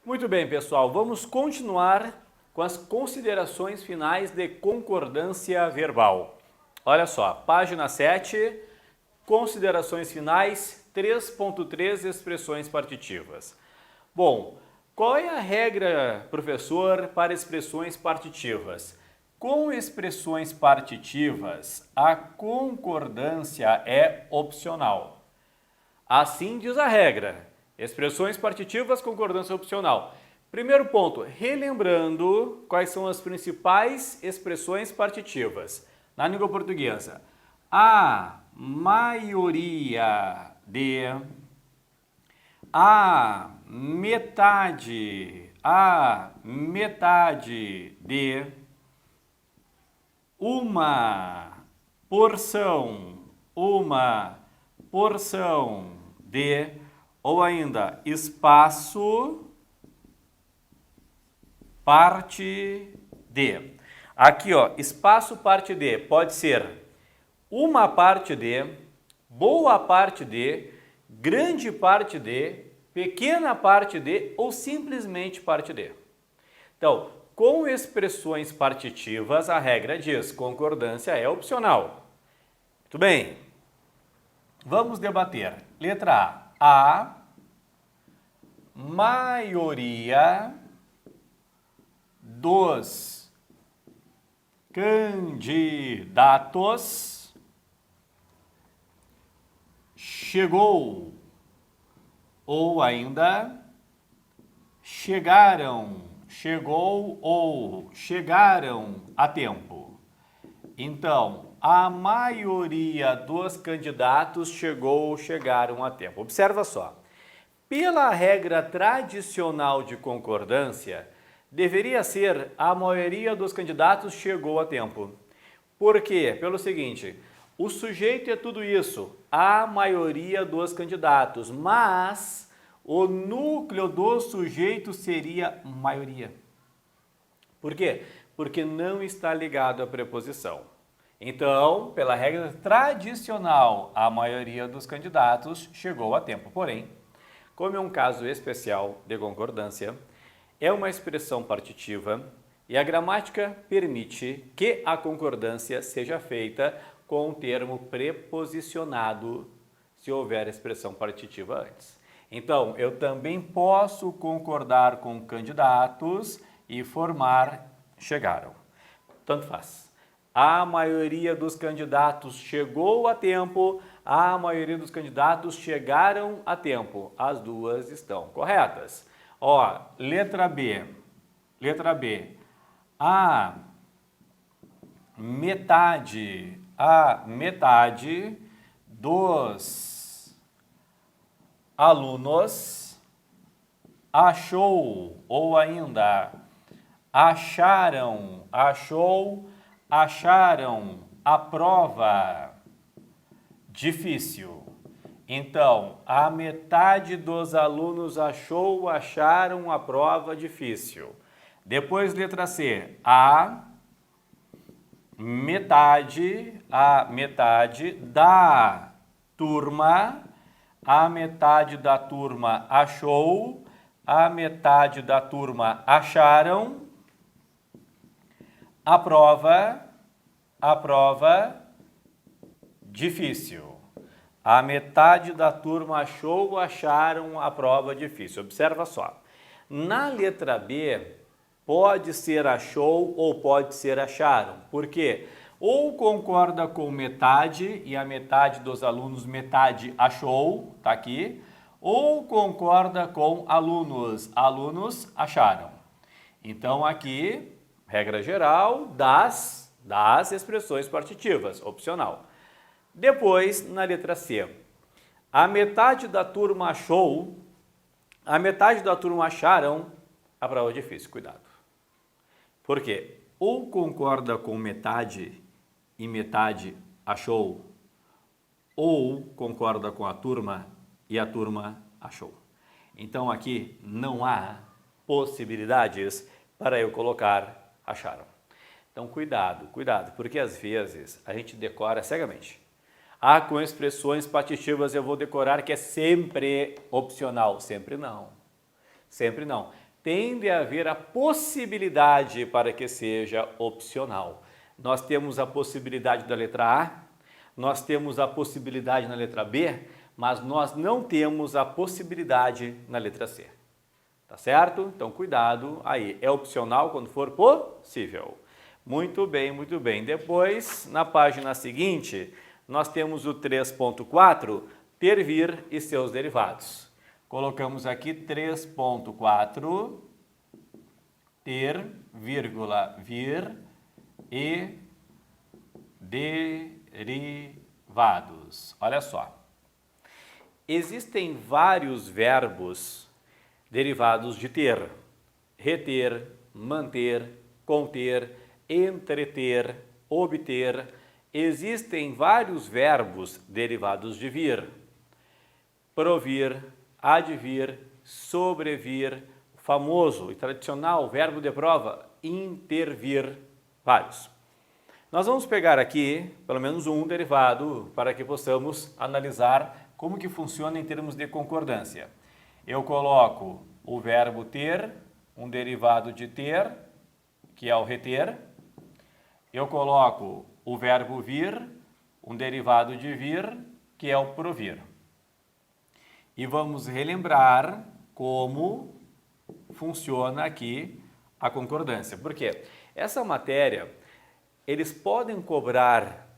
Muito bem, pessoal, vamos continuar com as considerações finais de concordância verbal. Olha só, página 7, considerações finais, 3.3, expressões partitivas. Bom, qual é a regra, professor, para expressões partitivas? Com expressões partitivas, a concordância é opcional. Assim diz a regra. Expressões partitivas, concordância opcional. Primeiro ponto, relembrando quais são as principais expressões partitivas na língua portuguesa. A maioria de, a metade de, uma porção de, ou ainda espaço, parte de. Aqui, ó, espaço, parte de, pode ser uma parte de, boa parte de, grande parte de, pequena parte de ou simplesmente parte de. Então, com expressões partitivas, a regra diz concordância é opcional. Muito bem. Vamos debater. Letra A. A maioria dos candidatos chegou ou ainda chegou ou chegaram a tempo. Então, a maioria dos candidatos chegou ou chegaram a tempo. Observa só. Pela regra tradicional de concordância, deveria ser a maioria dos candidatos chegou a tempo. Por quê? Pelo seguinte, o sujeito é tudo isso, a maioria dos candidatos, mas o núcleo do sujeito seria maioria. Por quê? Porque não está ligado à preposição. Então, pela regra tradicional, a maioria dos candidatos chegou a tempo. Porém, como é um caso especial de concordância, é uma expressão partitiva e a gramática permite que a concordância seja feita com um termo preposicionado se houver expressão partitiva antes. Então, eu também posso concordar com candidatos e formar chegaram. Tanto faz. A maioria dos candidatos chegou a tempo, a maioria dos candidatos chegaram a tempo. As duas estão corretas. Ó, letra B. A metade dos alunos achou ou ainda acharam a prova difícil. Então, a metade dos alunos acharam a prova difícil. Depois, letra C, a metade da turma achou, a metade da turma acharam a prova difícil. A metade da turma achou ou acharam a prova difícil. Observa só. Na letra B, pode ser achou ou pode ser acharam. Por quê? Ou concorda com metade e a metade dos alunos, metade achou, tá aqui. Ou concorda com alunos acharam. Então, aqui, regra geral das expressões partitivas, opcional. Depois, na letra C, a metade da turma achou, a metade da turma acharam a prova difícil. Cuidado. Por quê? Ou concorda com metade e metade achou, ou concorda com a turma e a turma achou. Então, aqui não há possibilidades para eu colocar acharam. Então, cuidado, porque às vezes a gente decora cegamente. Ah, com expressões partitivas eu vou decorar que é sempre opcional. Sempre não. Sempre não. tende a haver a possibilidade para que seja opcional. Nós temos a possibilidade da letra A, nós temos a possibilidade na letra B, mas nós não temos a possibilidade na letra C. Tá certo? Então, cuidado aí. É opcional quando for possível. Muito bem, muito bem. Depois, na página seguinte, nós temos o 3.4, ter, vir e seus derivados. Colocamos aqui 3.4, ter, vírgula, vir e derivados. Olha só. Existem vários verbos derivados de ter: reter, manter, conter, entreter, obter. Existem vários verbos derivados de vir: provir, advir, sobrevir, o famoso e tradicional verbo de prova, intervir, vários. Nós vamos pegar aqui pelo menos um derivado para que possamos analisar como que funciona em termos de concordância. Eu coloco o verbo ter, um derivado de ter, que é o reter. Eu coloco o verbo vir, um derivado de vir, que é o provir. E vamos relembrar como funciona aqui a concordância. Por quê? Essa matéria, eles podem cobrar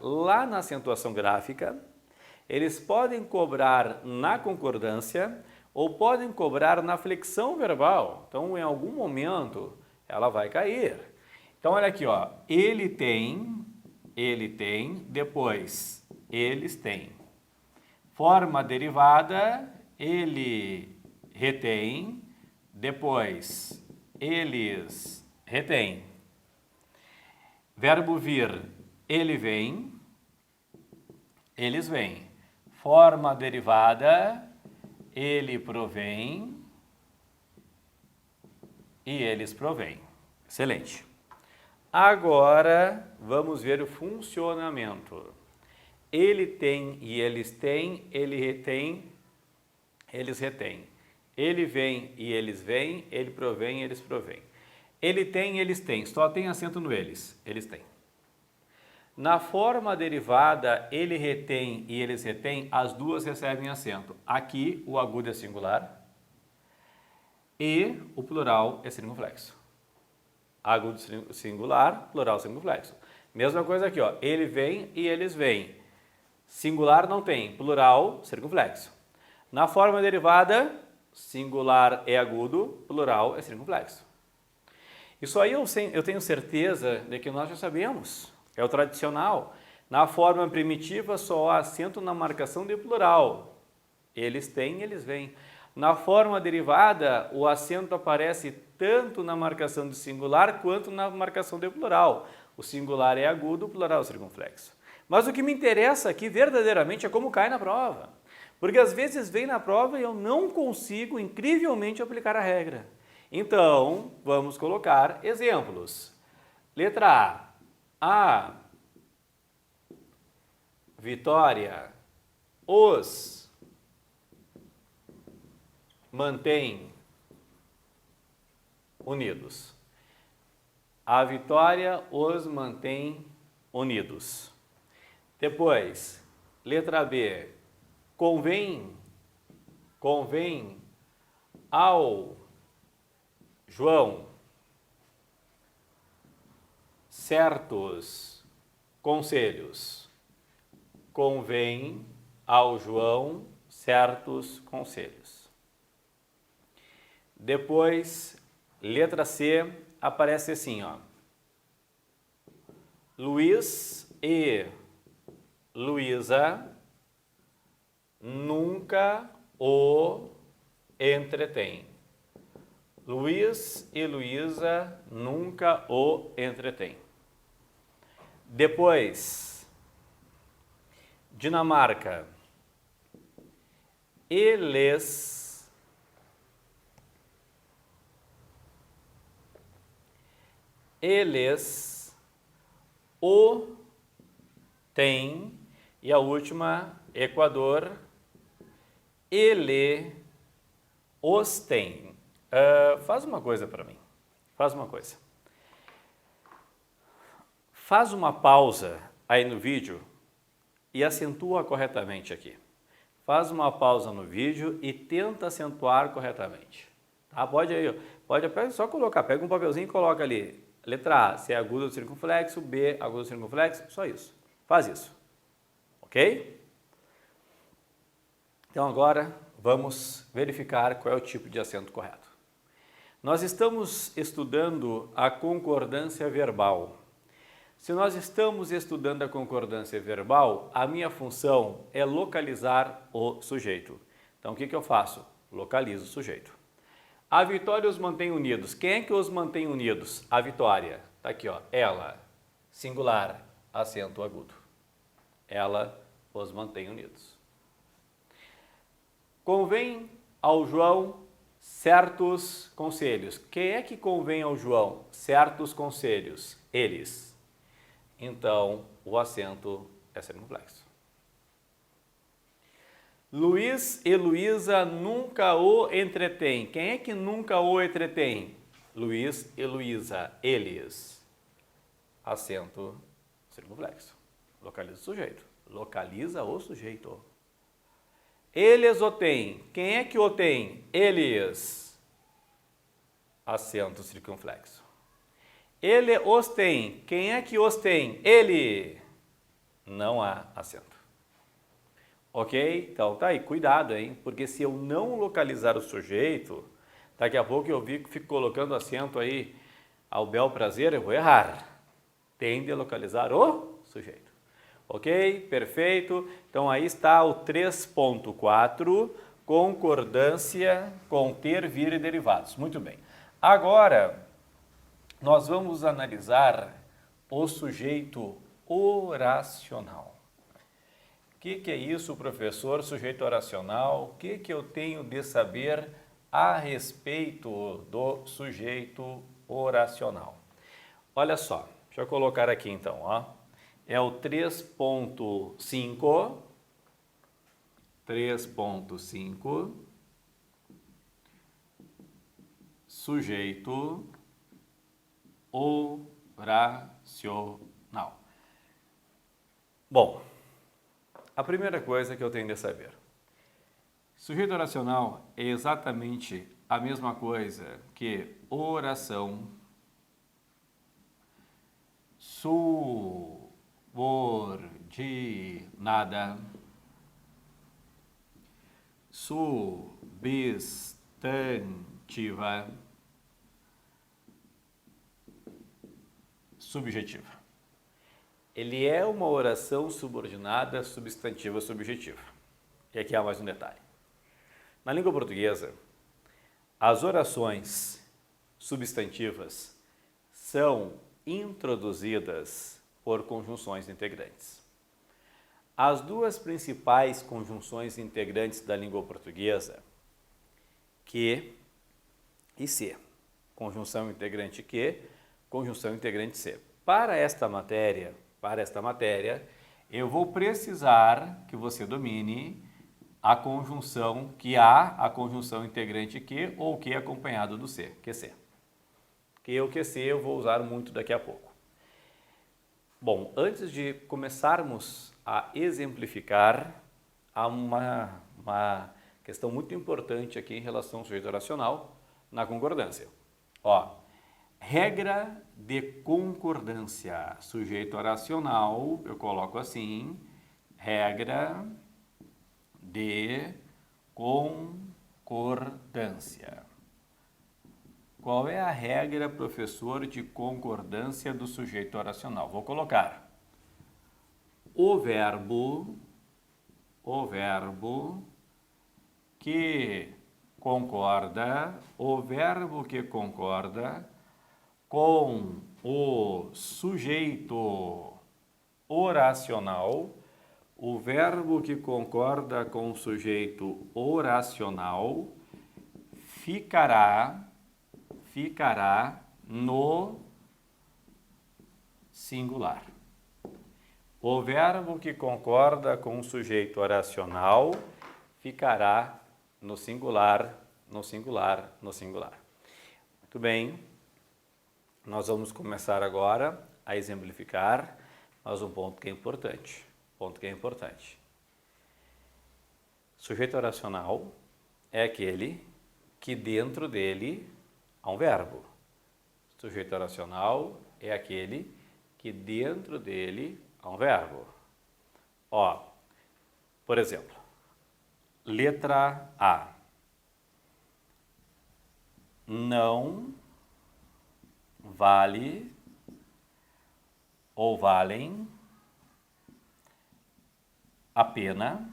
lá na acentuação gráfica, eles podem cobrar na concordância ou podem cobrar na flexão verbal. Então, em algum momento, ela vai cair. Então, olha aqui, ó. Ele tem, depois, eles têm. Forma derivada, ele retém, depois, eles retêm. Verbo vir, ele vem, eles vêm. Forma derivada, ele provém e eles provêm. Excelente. Agora, vamos ver o funcionamento. Ele tem e eles têm, ele retém, eles retêm. Ele vem e eles vêm, ele provém e eles provêm. Ele tem e eles têm, só tem acento no eles têm. Na forma derivada, ele retém e eles retêm, as duas recebem acento. Aqui, o agudo é singular e o plural é circunflexo. Agudo singular, plural circunflexo. Mesma coisa aqui, ó. Ele vem e eles vêm. Singular não tem, plural circunflexo. Na forma derivada, singular é agudo, plural é circunflexo. Isso aí eu tenho certeza de que nós já sabemos. É o tradicional. Na forma primitiva, só há acento na marcação de plural. Eles têm, eles vêm. Na forma derivada, o acento aparece tanto na marcação de singular quanto na marcação de plural. O singular é agudo, o plural é circunflexo. Mas o que me interessa aqui verdadeiramente é como cai na prova. Porque às vezes vem na prova e eu não consigo incrivelmente aplicar a regra. Então, vamos colocar exemplos. Letra A. Vitória os mantém unidos. A Vitória os mantém unidos. Depois, letra B. Convém ao João certos conselhos. Convém ao João certos conselhos. Depois, letra C, aparece assim, ó. Luiz e Luísa nunca o entretêm. Luiz e Luísa nunca o entretêm. Depois, Dinamarca. Eles o têm. E a última, Equador. Ele os tem. Faz uma coisa para mim. Faz uma coisa. Faz uma pausa aí no vídeo e acentua corretamente aqui. Faz uma pausa no vídeo e tenta acentuar corretamente. Tá? Pode só colocar, pega um papelzinho e coloca ali. Letra A, se é agudo do circunflexo, B, agudo do circunflexo, só isso. Faz isso. Ok? Então agora vamos verificar qual é o tipo de acento correto. Nós estamos estudando a concordância verbal. Se nós estamos estudando a concordância verbal, a minha função é localizar o sujeito. Então o que eu faço? Localizo o sujeito. A Vitória os mantém unidos. Quem é que os mantém unidos? A Vitória. Está aqui, ó. Ela, singular, acento agudo. Ela os mantém unidos. Convém ao João certos conselhos. Quem é que convém ao João certos conselhos? Eles. Então, o acento é circunflexo. Luiz e Luísa nunca o entretêm. Quem é que nunca o entretém? Luiz e Luísa, eles. Acento circunflexo. Localiza o sujeito. Localiza o sujeito. Eles o têm. Quem é que o tem? Eles. Acento circunflexo. Ele os tem. Quem é que os tem? Ele. Não há acento. Ok? Então tá aí, cuidado, hein? Porque se eu não localizar o sujeito, daqui a pouco eu fico colocando acento aí ao bel prazer, eu vou errar. Tende a localizar o sujeito. Ok? Perfeito. Então aí está o 3.4, concordância com ter, vir e derivados. Muito bem. Agora, nós vamos analisar o sujeito oracional. O que é isso, professor? Sujeito oracional. O que eu tenho de saber a respeito do sujeito oracional? Olha só, deixa eu colocar aqui então, ó. É o 3.5. 3.5. Sujeito oracional. Bom, a primeira coisa que eu tenho de saber. Sujeito oracional é exatamente a mesma coisa que oração, subordinada, substantiva, subjetiva. Ele é uma oração subordinada, substantiva, subjetiva. E aqui há mais um detalhe. Na língua portuguesa, as orações substantivas são introduzidas por conjunções integrantes. As duas principais conjunções integrantes da língua portuguesa, que e se. Conjunção integrante que, conjunção integrante se. Para esta matéria, eu vou precisar que você domine a conjunção que há, a conjunção integrante que ou que acompanhado do se, que se. Que o que se eu vou usar muito daqui a pouco. Bom, antes de começarmos a exemplificar, há uma questão muito importante aqui em relação ao sujeito oracional na concordância. Ó, regra de concordância. Sujeito oracional, eu coloco assim, regra de concordância. Qual é a regra, professor, de concordância do sujeito oracional? Vou colocar o verbo que concorda, com o sujeito oracional, o verbo que concorda com o sujeito oracional ficará no singular. O verbo que concorda com o sujeito oracional ficará no singular no singular, no singular. Muito bem, nós vamos começar agora a exemplificar, mas um ponto que é importante, Sujeito oracional é aquele que dentro dele há um verbo. Sujeito oracional é aquele que dentro dele há um verbo. Ó, por exemplo, letra A. Não vale ou valem a pena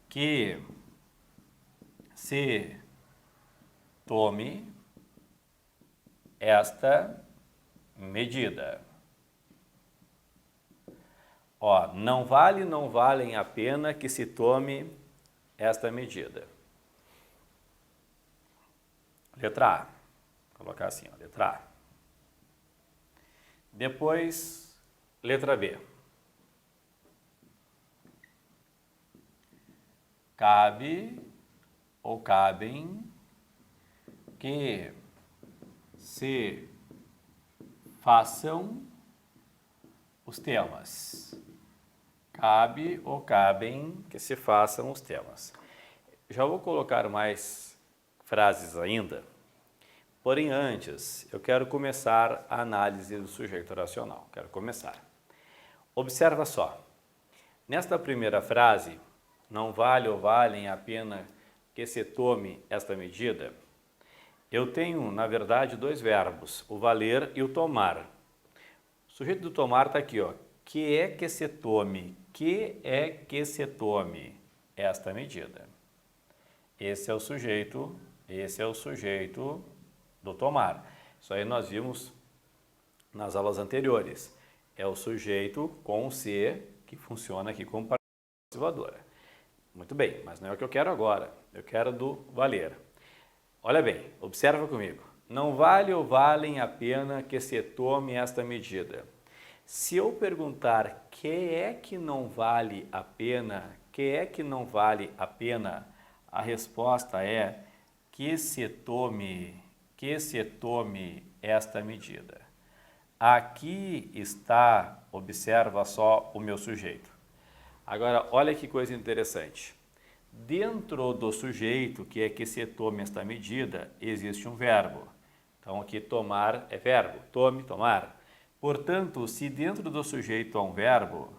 que se tome esta medida. Ó, não valem a pena que se tome esta medida. Letra A. Vou colocar assim, ó, letra A. Depois, letra B. Cabe ou cabem que se façam os temas. Cabe ou cabem que se façam os temas. Já vou colocar mais frases ainda, porém antes eu quero começar a análise do sujeito oracional. Quero começar. Observa só. Nesta primeira frase, não vale ou valem a pena que se tome esta medida, eu tenho, na verdade, dois verbos, o valer e o tomar. O sujeito do tomar está aqui, ó. Que é que se tome esta medida. Esse é o sujeito do tomar. Isso aí nós vimos nas aulas anteriores. É o sujeito com o se que funciona aqui como passiva. Muito bem, mas não é o que eu quero agora. Eu quero do valer. Olha bem, observa comigo. Não vale ou valem a pena que se tome esta medida. Se eu perguntar que é que não vale a pena, a resposta é que se tome esta medida. Aqui está, observa só o meu sujeito. Agora, olha que coisa interessante. Dentro do sujeito, que é que se tome esta medida, existe um verbo. Então, aqui tomar é verbo. Tome, tomar. Portanto, se dentro do sujeito há um verbo,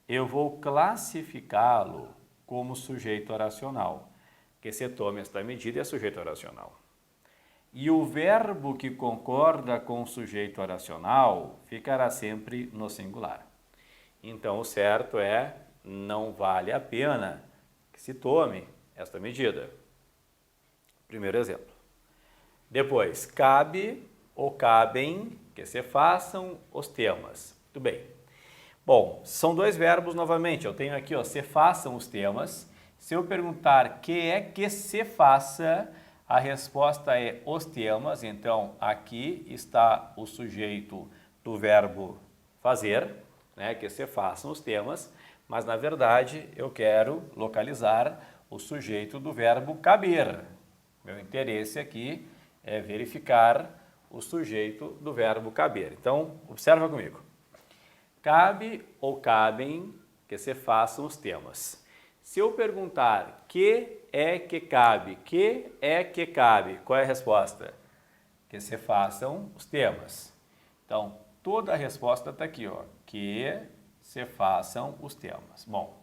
eu vou classificá-lo como sujeito oracional. Que se tome esta medida é sujeito oracional. E o verbo que concorda com o sujeito oracional ficará sempre no singular. Então, o certo é não vale a pena que se tome esta medida. Primeiro exemplo. Depois, cabe ou cabem que se façam os temas. Muito bem. Bom, são dois verbos novamente. Eu tenho aqui, ó, se façam os temas. Se eu perguntar que é que se faça, a resposta é os temas. Então, aqui está o sujeito do verbo fazer, né, que se façam os temas. Mas, na verdade, eu quero localizar o sujeito do verbo caber. Meu interesse aqui é verificar o sujeito do verbo caber. Então, observa comigo. Cabe ou cabem que se façam os temas. Se eu perguntar que é que cabe, qual é a resposta? Que se façam os temas. Então, toda a resposta está aqui, ó. Que se façam os temas. Bom,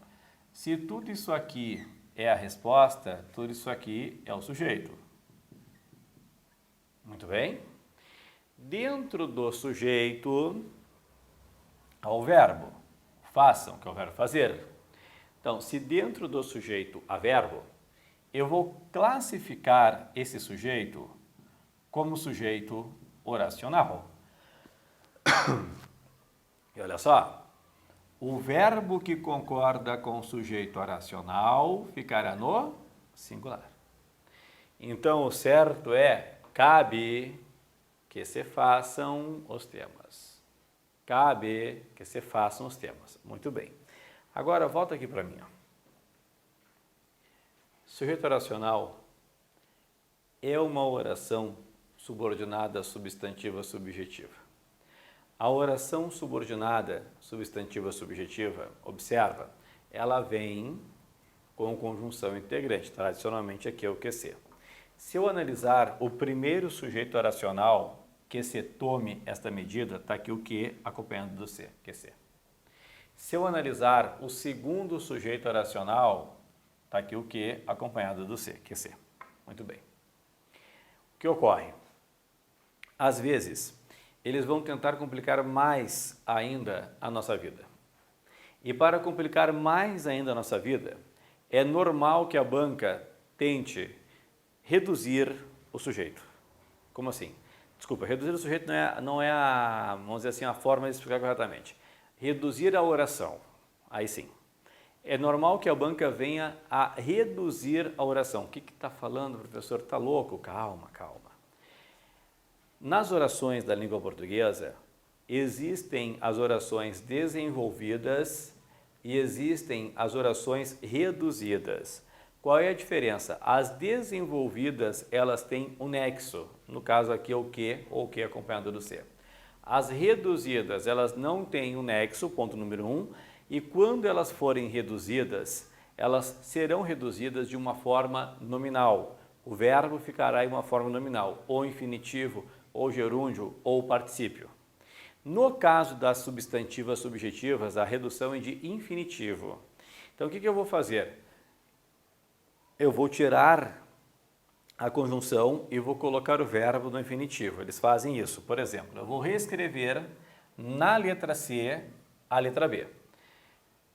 se tudo isso aqui é a resposta, tudo isso aqui é o sujeito. Muito bem? Dentro do sujeito há o verbo. Façam, que é o verbo fazer. Então, se dentro do sujeito há verbo, eu vou classificar esse sujeito como sujeito oracional. E olha só. O verbo que concorda com o sujeito oracional ficará no singular. Então, o certo é cabe que se façam os temas. Cabe que se façam os temas. Muito bem. Agora, volta aqui para mim. Ó. Sujeito oracional é uma oração subordinada substantiva subjetiva. A oração subordinada substantiva subjetiva, observa, ela vem com conjunção integrante, tradicionalmente aqui é o QC. Se eu analisar o primeiro sujeito oracional, QC tome esta medida, está aqui o que acompanhando do C, QC. Se eu analisar o segundo sujeito oracional, está aqui o que acompanhado do C, QC. Muito bem. O que ocorre? Às vezes, eles vão tentar complicar mais ainda a nossa vida. E para complicar mais ainda a nossa vida, é normal que a banca tente reduzir o sujeito. Como assim? Desculpa, reduzir o sujeito não é a, vamos dizer assim, a forma de explicar corretamente. Reduzir a oração, aí sim. É normal que a banca venha a reduzir a oração. O que está falando, professor? Está louco? Calma, calma. Nas orações da língua portuguesa, existem as orações desenvolvidas e existem as orações reduzidas. Qual é a diferença? As desenvolvidas, elas têm um nexo, no caso aqui é o que ou o que acompanhado do C. As reduzidas, elas não têm um nexo, ponto número 1, e quando elas forem reduzidas, elas serão reduzidas de uma forma nominal. O verbo ficará em uma forma nominal, ou infinitivo, ou gerúndio, ou particípio. No caso das substantivas subjetivas, a redução é de infinitivo. Então, o que eu vou fazer? Eu vou tirar a conjunção e vou colocar o verbo no infinitivo. Eles fazem isso. Por exemplo, eu vou reescrever na letra C a letra B.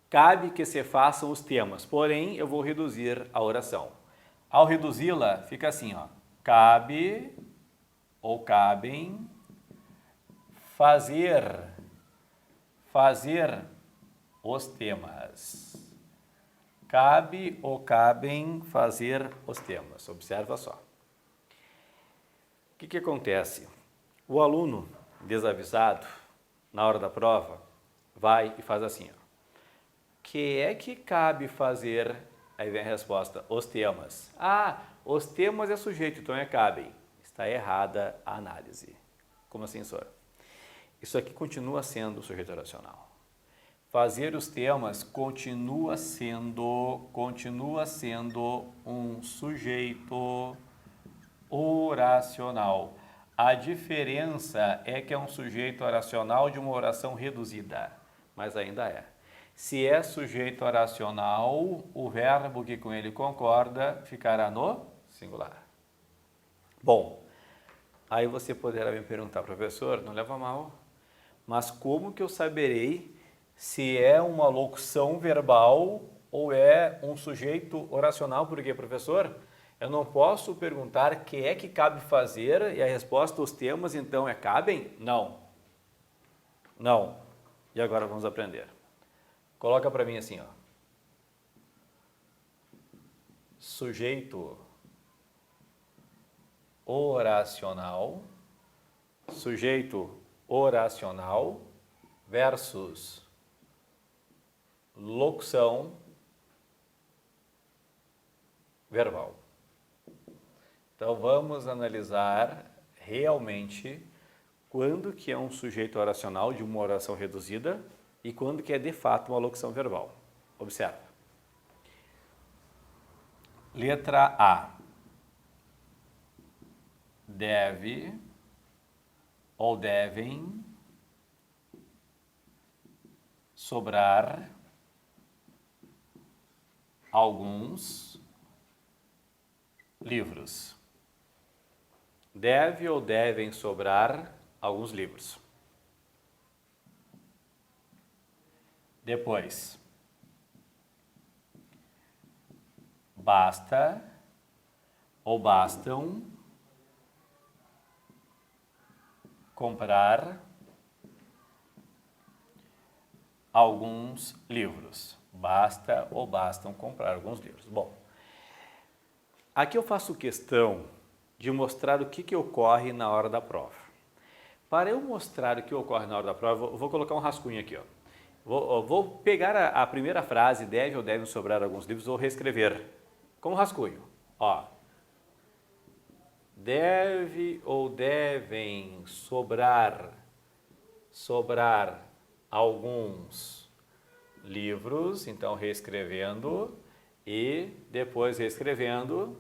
Cabe que se façam os temas, porém eu vou reduzir a oração. Ao reduzi-la, fica assim, ó. Cabe ou cabem fazer os temas. Cabe ou cabem fazer os temas. Observa só. O que acontece? O aluno desavisado, na hora da prova, vai e faz assim, ó. Que é que cabe fazer? Aí vem a resposta, os temas. Ah, os temas é sujeito, então é cabem. Está errada a análise. Como assim, senhor? Isso aqui continua sendo sujeito oracional. Fazer os temas continua sendo um sujeito oracional. A diferença é que é um sujeito oracional de uma oração reduzida, mas ainda é. Se é sujeito oracional, o verbo que com ele concorda ficará no singular. Bom, aí você poderá me perguntar, professor, não leva mal, mas como que eu saberei se é uma locução verbal ou é um sujeito oracional? Porque, professor, eu não posso perguntar que é que cabe fazer e a resposta, os temas, então, é cabem? Não. Não. E agora vamos aprender. Coloca para mim assim, ó. Sujeito oracional, versus locução verbal. Então vamos analisar realmente quando que é um sujeito oracional de uma oração reduzida e quando que é de fato uma locução verbal. Observa. Letra A. Deve ou devem sobrar alguns livros. Deve ou devem sobrar alguns livros. Depois, basta ou bastam comprar alguns livros. Basta ou bastam comprar alguns livros. Bom, aqui eu faço questão de mostrar o que ocorre na hora da prova. Para eu mostrar o que ocorre na hora da prova, eu vou colocar um rascunho aqui, ó. Vou pegar a primeira frase, deve ou devem sobrar alguns livros, vou reescrever. como rascunho. Ó, deve ou devem sobrar alguns livros, então reescrevendo, e depois reescrevendo,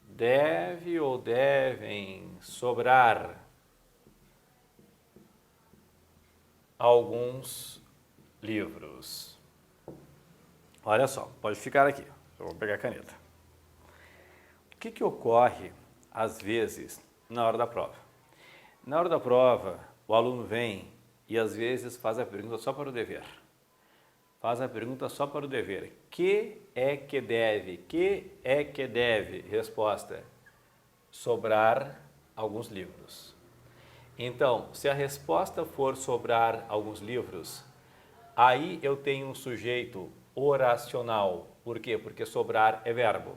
deve ou devem sobrar alguns livros. Olha só, pode ficar aqui, eu vou pegar a caneta. O que ocorre, às vezes, na hora da prova? Na hora da prova, o aluno vem e, às vezes, faz a pergunta só para o dever. Faz a pergunta só para o dever. Que é que deve? Que é que deve? Resposta: sobrar alguns livros. Então, se a resposta for sobrar alguns livros, aí eu tenho um sujeito oracional. Por quê? Porque sobrar é verbo.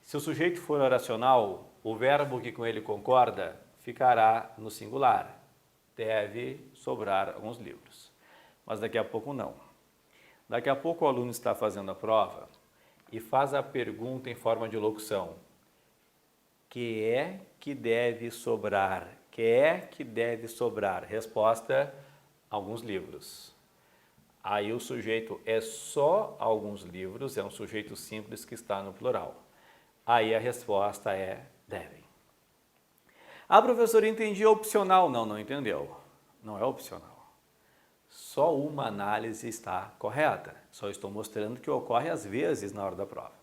Se o sujeito for oracional, o verbo que com ele concorda ficará no singular. Deve sobrar alguns livros. Mas daqui a pouco não. Daqui a pouco o aluno está fazendo a prova e faz a pergunta em forma de locução. Que é que deve sobrar? Que é que deve sobrar? Resposta: alguns livros. Aí o sujeito é só alguns livros, é um sujeito simples que está no plural. Aí a resposta é devem. Ah, professor, entendi opcional. Não, não entendeu. Não é opcional. Só uma análise está correta. Só estou mostrando que ocorre às vezes na hora da prova.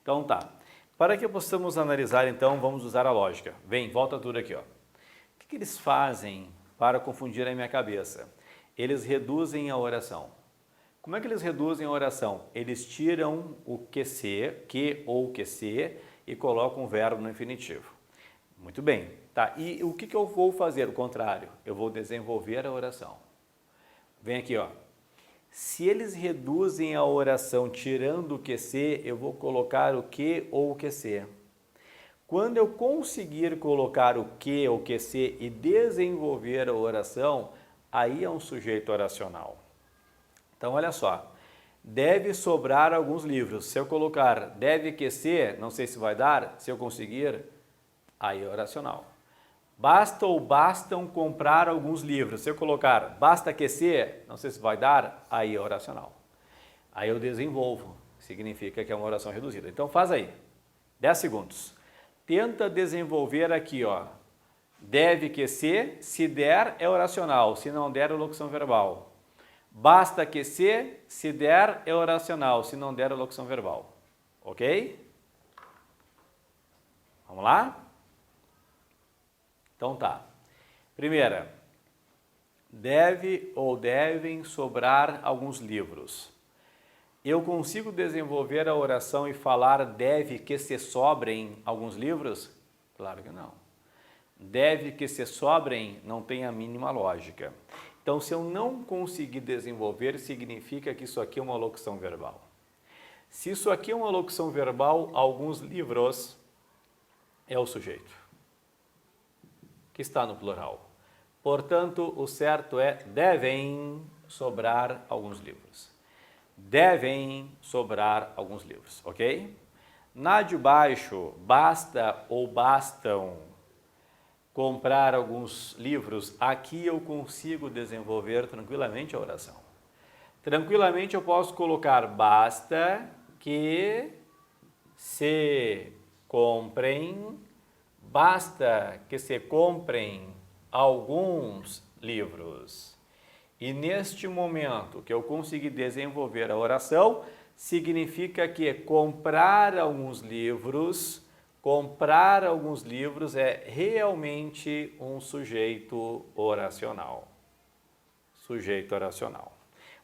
Então tá. Para que possamos analisar, então, vamos usar a lógica. Vem, volta tudo aqui, ó. O que eles fazem para confundir a minha cabeça? Eles reduzem a oração. Como é que eles reduzem a oração? Eles tiram o que ou que se, e colocam o verbo no infinitivo. Muito bem. Tá, e o que eu vou fazer? O contrário, eu vou desenvolver a oração. Vem aqui, ó. Se eles reduzem a oração tirando o que se, eu vou colocar o que ou o que se. Quando eu conseguir colocar o que ou que se e desenvolver a oração, aí é um sujeito oracional. Então, olha só. Deve sobrar alguns livros. Se eu colocar deve que se, não sei se vai dar, se eu conseguir, aí é oracional. Basta ou bastam comprar alguns livros. Se eu colocar basta que se, não sei se vai dar, aí é oracional. Aí eu desenvolvo, significa que é uma oração reduzida. Então faz aí, 10 segundos. Tenta desenvolver aqui, ó. Deve que se der é oracional, se não der é locução verbal. Basta que se der é oracional, se não der é locução verbal. Ok? Vamos lá? Então tá. Primeira, deve ou devem sobrar alguns livros. Eu consigo desenvolver a oração e falar deve que se sobrem alguns livros? Claro que não. Deve que se sobrem não tem a mínima lógica. Então, se eu não conseguir desenvolver, significa que isso aqui é uma locução verbal. Se isso aqui é uma locução verbal, alguns livros é o sujeito, que está no plural. Portanto, o certo é devem sobrar alguns livros. Devem sobrar alguns livros, ok? Na de baixo, basta ou bastam comprar alguns livros. Aqui eu consigo desenvolver tranquilamente a oração. Tranquilamente eu posso colocar basta que se comprem, basta que se comprem alguns livros. E neste momento que eu consegui desenvolver a oração, significa que comprar alguns livros é realmente um sujeito oracional. Sujeito oracional.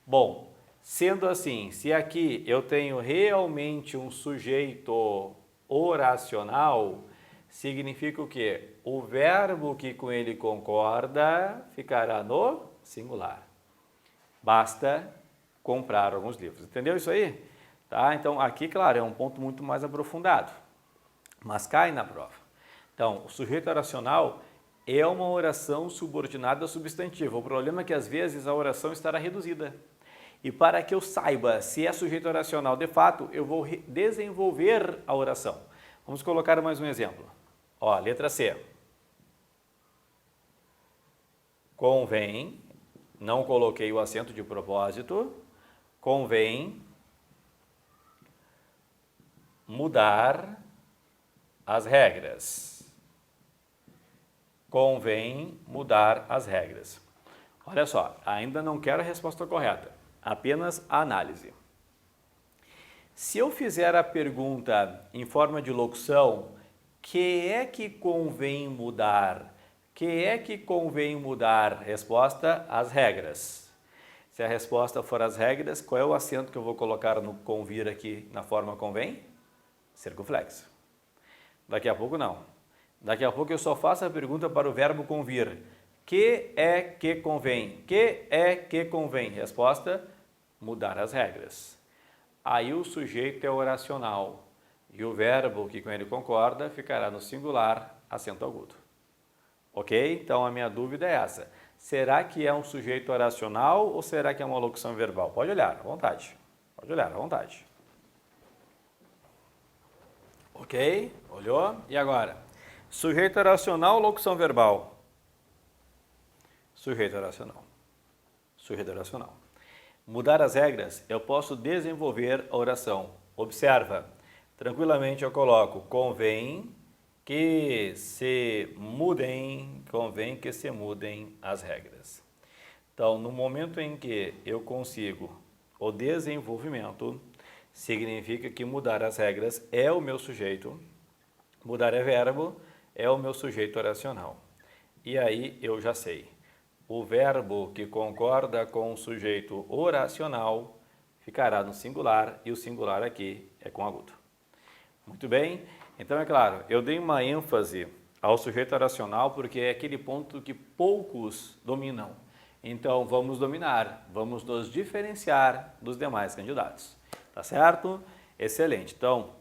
Bom, sendo assim, se aqui eu tenho realmente um sujeito oracional, significa o quê? O verbo que com ele concorda ficará no singular. Basta comprar alguns livros. Entendeu isso aí? Tá? Então, aqui, claro, é um ponto muito mais aprofundado, mas cai na prova. Então, o sujeito oracional é uma oração subordinada ao substantivo. O problema é que, às vezes, a oração estará reduzida. E para que eu saiba se é sujeito oracional de fato, eu vou desenvolver a oração. Vamos colocar mais um exemplo. Ó, letra C. Convém, não coloquei o acento de propósito, convém mudar as regras. Convém mudar as regras. Olha só, ainda não quero a resposta correta, apenas a análise. Se eu fizer a pergunta em forma de locução, que é que convém mudar? Que é que convém mudar? Resposta, as regras. Se a resposta for as regras, qual é o acento que eu vou colocar no convir aqui na forma convém? Circunflexo. Daqui a pouco não. Daqui a pouco eu só faço a pergunta para o verbo convir. Que é que convém? Que é que convém? Resposta, mudar as regras. Aí o sujeito é oracional e o verbo que com ele concorda ficará no singular, acento agudo. Ok? Então a minha dúvida é essa. Será que é um sujeito oracional ou será que é uma locução verbal? Pode olhar, à vontade. Pode olhar, à vontade. Ok? Olhou? E agora? Sujeito oracional ou locução verbal? Sujeito oracional. Sujeito oracional. Mudar as regras, eu posso desenvolver a oração. Observa, tranquilamente eu coloco convém que se mudem as regras. Então, no momento em que eu consigo o desenvolvimento, significa que mudar as regras é o meu sujeito, mudar é verbo, é o meu sujeito oracional. E aí eu já sei. O verbo que concorda com o sujeito oracional ficará no singular e o singular aqui é com agudo. Muito bem? Então, é claro, eu dei uma ênfase ao sujeito oracional porque é aquele ponto que poucos dominam. Então, vamos dominar, vamos nos diferenciar dos demais candidatos. Tá certo? Excelente. Então,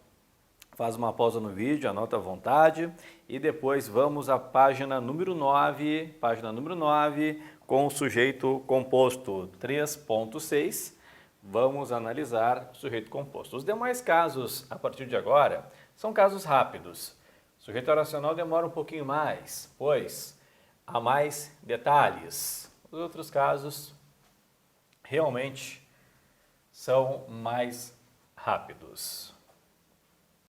faz uma pausa no vídeo, anota à vontade e depois vamos à página número 9, com o sujeito composto 3.6. Vamos analisar o sujeito composto. Os demais casos, a partir de agora, são casos rápidos. O sujeito oracional demora um pouquinho mais, pois há mais detalhes. Os outros casos realmente são mais rápidos.